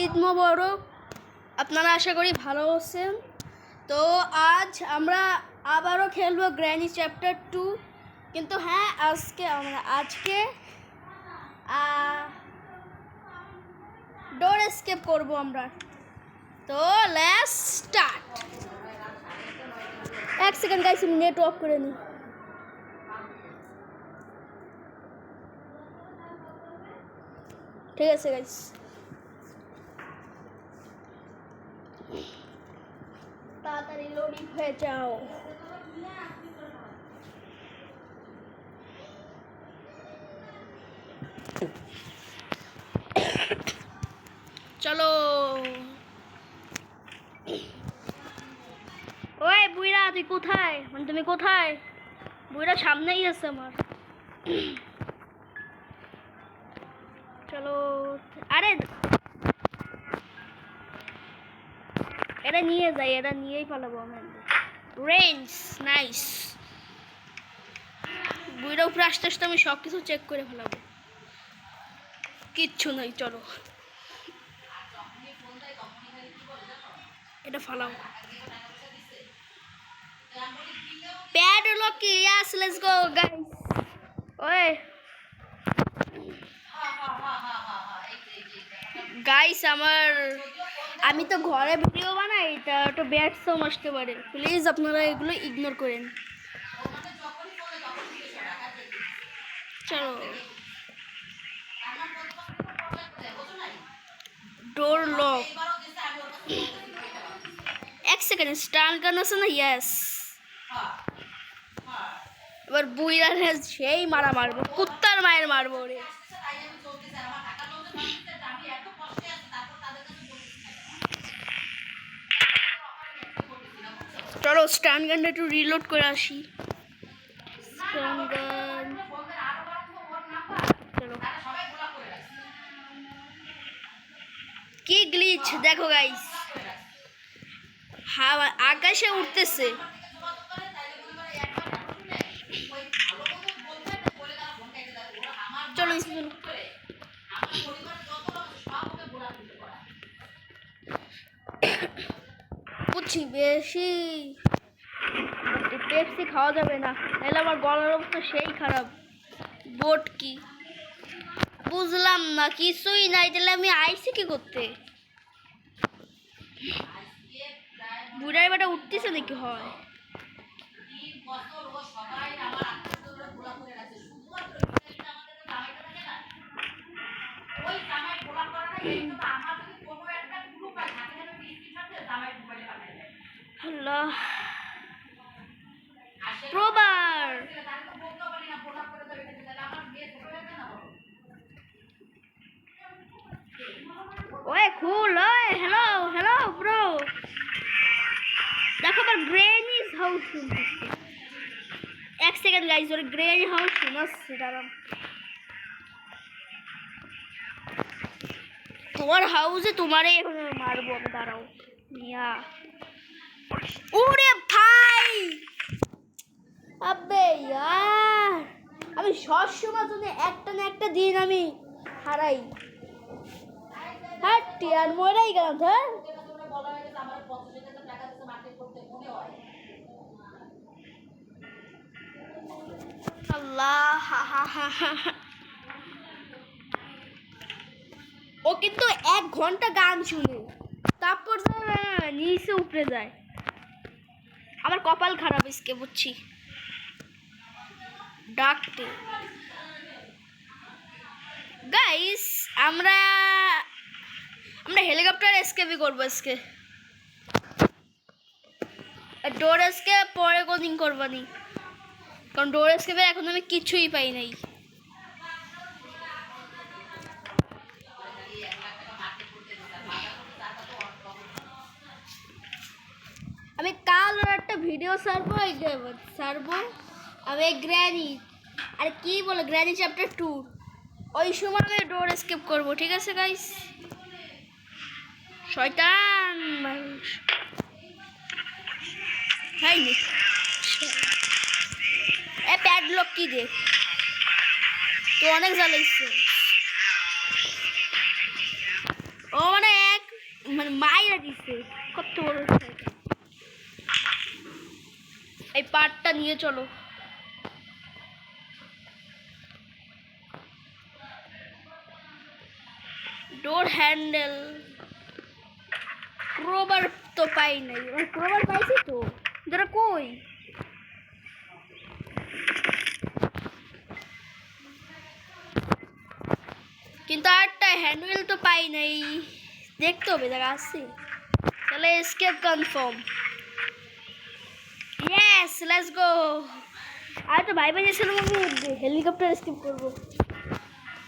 ঈদ মোবারক। আপনারা আশা করি ভালো আছেন। তো আজ আমরা আবারও খেলবো গ্র্যানি চ্যাপ্টার 2। কিন্তু হ্যাঁ, আজকে ডোর এসকেপ করব আমরা। তো লেটস স্টার্ট। এক সেকেন্ড গাইস, আমি নেট অফ করে নিই। ঠিক আছে গাইস, তাড়াতাড়ি লোডিং হয়ে যাও। চলো। ওই বুইরা, তুই কোথায়? মানে তুমি কোথায়? বুইরা সামনেই আছে আমার। চলো। আরে এটা নিয়ে যাই, এটা নিয়েই পালাবো আমি। Range nice. বুইরা উপরে আস্তে আস্তে আমি সব কিছু চেক করে ফেলাবো। কিচ্ছু নাই, চলো এটা ফালাও। প্যাড হলো কি? ইয়াস, লেটস গো গাইস। ওই গাইস, আমি তো ঘরে ভিডিও বানাই, এটা একটু ব্যাড সাউন্ড আসতে পারে, প্লিজ আপনারা এগুলো ইগনোর করেন। চলো, ডোর লক। এক সেকেন্ড, স্টান গান আছে না? ইয়েস। এবার বুইরার সেই মারা মারবো, কুত্তার মায়ের মারবো রে। চলো স্টান গানটা একটু রিলোড করে আসি। স্টান গান, চলো। কি গ্লিচ দেখো গাইস, হাওয়া আকাশে উঠতেছে। চলো বুঝছি, বেশি পেপসি খাওয়া যাবে না, তাহলে আমার গলার অবস্থা সেই খারাপ। বোট কি বুঝলাম না, কিছুই নাই, তাহলে আমি আইসি কি করতে? বুড়ার বেটা উঠতেছে নাকি? হয় আল্লাহ, প্রবার। ওই খুল, ওই হ্যালো হ্যালো ব্রো। দেখো আবার গ্রেনিজ হাউস শুনতেছি। এক সেকেন্ড গাইজ, ওর গ্রেনি হাউস শোনাচ্ছে, দাঁড়ান। তোমার হাউসে তোমারে এখন মারবো আমি, দাঁড়াও মিয়া। ওরে ভাই, আবে ইয়ার, আমি সবসময় জন্য একটা না একটা দিন আমি হারাই। হ্যাঁ টিয়ার মরাই গেলাম। হ্যাঁ আল্লাহ, ও কিন্তু 1 ঘন্টা গান শুনে তারপর নিচে উপরে যায়। আমার কপাল খারাপ ইসকে, বুঝছি। ডাকতে গাইস, আমরা হেলিকপ্টার এসকেপই করবো আজকে। ডোর এসকেপ পরে কোনদিন করবানি, কারণ ডোর এসকেপে এখন আমি কিছুই পাই নাই। আমি কাল একটা ভিডিও ছাড়বো আমি গ্র্যানি, আর কি বলে গ্র্যানি চ্যাপ্টার 2, ওই সময় আমি ডোর এসকেপ করবো। ঠিক আছে গাইস? শয়তান মানুষ হয়নি। এ প্যাডলক কি দে, তো অনেক জ্বালাইছে ও, মানে মাইরা দিছে কত বড়। এই পার্টটা নিয়ে চলো। ডোর হ্যান্ডেল, ক্রোবার তো পাই নাই। ক্রোবার পাইছি তো, যেটা কই? কিন্তু আরটা হ্যান্ডেল তো পাই নাই, দেখতে হবে জায়গা আছে। তাহলে escape confirm. Yes, let's go. আর তো ভাই ছিলাম আমি হেলিকপ্টার এসকেপ করবো,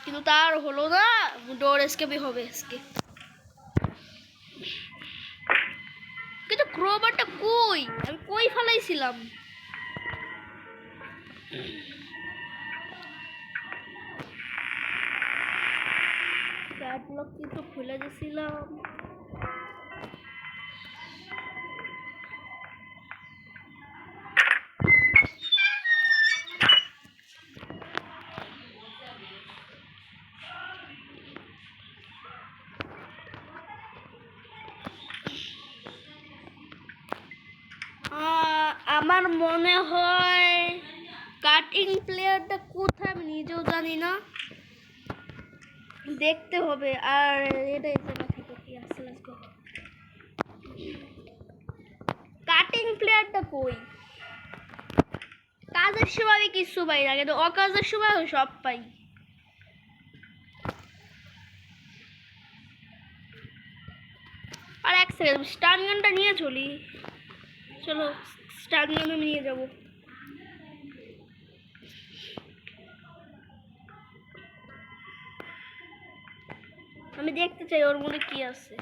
কিন্তু তার হলো না। ডোর এসকেপই হবে এসকেপ। কিন্তু ক্রোবারটা কই? আমি কই ফেলাইছিলাম? ক্যাটলগ কিন্তু খুলে দিয়েছিলাম। আমার মনে হয় কাটিং প্লেয়ারটা কোথায় আমি নিজেও জানি না, দেখতে হবে। আর এটা জায়গা থেকে কি আসলে কাটিং প্লেয়ারটা কই? কাজের সময় আমি কিছু পাই না, কিন্তু অকাজের সময় সব পাই। আর এক সেকেন্ড, স্টান গানটা নিয়ে চলি। চলো স্টান গান আমি নিয়ে যাবো। আমি দেখতে চাই ওর মধ্যে কি আছে।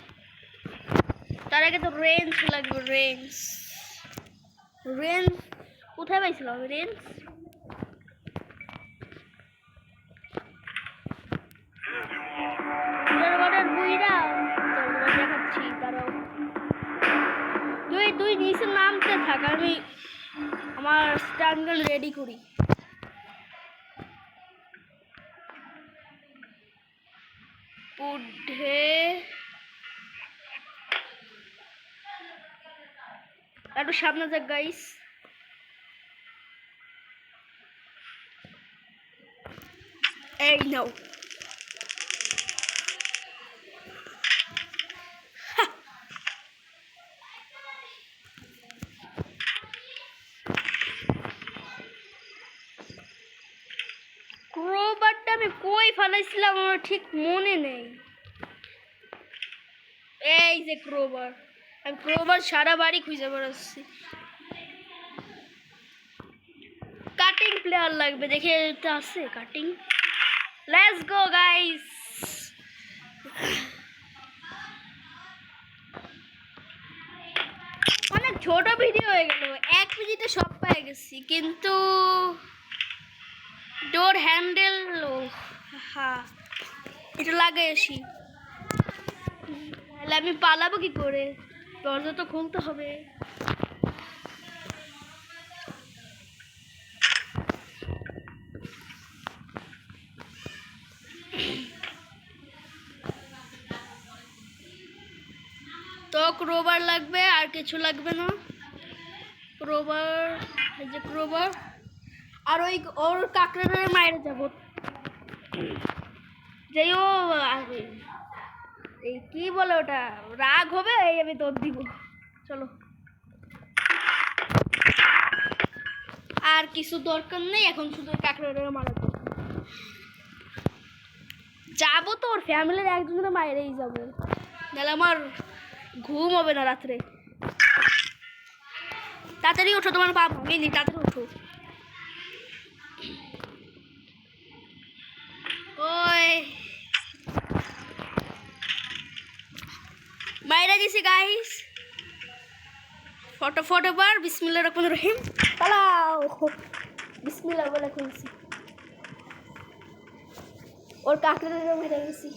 তার আগে তো রেঞ্জ লাগবে। রেঞ্জ রেঞ্জ কোথায় পাইছিলাম আমি রেঞ্জ? দেখাচ্ছি, তারাও তুই নিচে নামতে থাক, আমি আমার স্ট্যান্ডার্ড রেডি করি। উঠে একটু সামনে যাক গাইস। এই নাও। ক্রোবারটা আমি কই ফেলাইছিলাম আমার ঠিক মনে নেই। এই যে ক্রোবার, আমি ক্রোবার সারা বাড়ি খুঁজে বেড়াচ্ছি। কাটিং প্লেয়ার লাগবে, দেখে এটা আছে কাটিং। Let's go guys. অনেক ছোট ভিডিও হয়ে গেল, 1 মিনিটে সব পেয়ে গেছি। কিন্তু ডোর হ্যান্ডেল, হ্যাঁ এটা লাগাই আসি। তাহলে আমি পালাবো কি করে? দরজা তো খুলতে হবে। তো ক্রোবার লাগবে, আর কিছু লাগবে না। ক্রোবার, এই যে ক্রোবার। আর ওই ওর কাকড়ার মায়ের যাবো। যেই ও এই কি বলে ওটা, রাগ হবে, এই আমি তোর দিব। চলো, আর কিছু দরকার নেই এখন, শুধু কাকড়ার মারা যাবো। তো ওর ফ্যামিলির একজনের মায়েরই যাবো, নাহলে আমার ঘুম হবে না রাত্রে। তাড়াতাড়ি ওঠো, তোমার পা ভাঙেনি, তাড়াতাড়ি ওঠো। ওই মাইরা দিছি গাইস। ফটো বার বিসমিল্লাহির রহমানির রহিম। পালাও। বিসমিল্লাহ বলে খুলছি। ওর কাকড়ারে মেরে গেছি।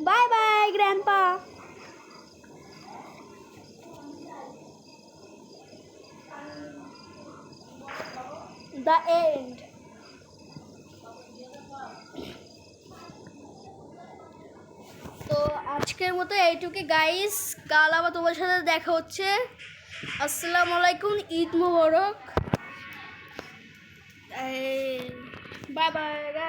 Bye bye grandpa. The end. তো আজকের মতো এইটুকু গাইস, কাল আবার তোমার সাথে দেখা হচ্ছে। আসসালামু আলাইকুম, ঈদ মোবারক, বাই বাই।